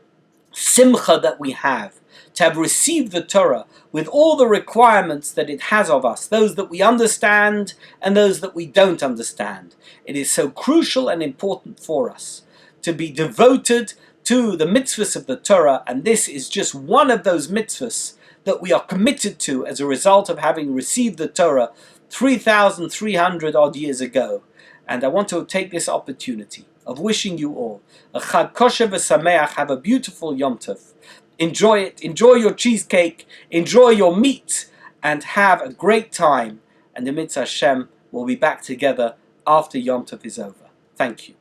simcha that we have, to have received the Torah with all the requirements that it has of us, those that we understand and those that we don't understand. It is so crucial and important for us to be devoted to the mitzvahs of the Torah, and this is just one of those mitzvahs that we are committed to as a result of having received the Torah 3,300 odd years ago. And I want to take this opportunity of wishing you all a Chag Kosher v'Sameach, have a beautiful Yom Tov. Enjoy it, enjoy your cheesecake, enjoy your meat, and have a great time. And the Mitzvah Hashem will be back together after Yom Tov is over. Thank you.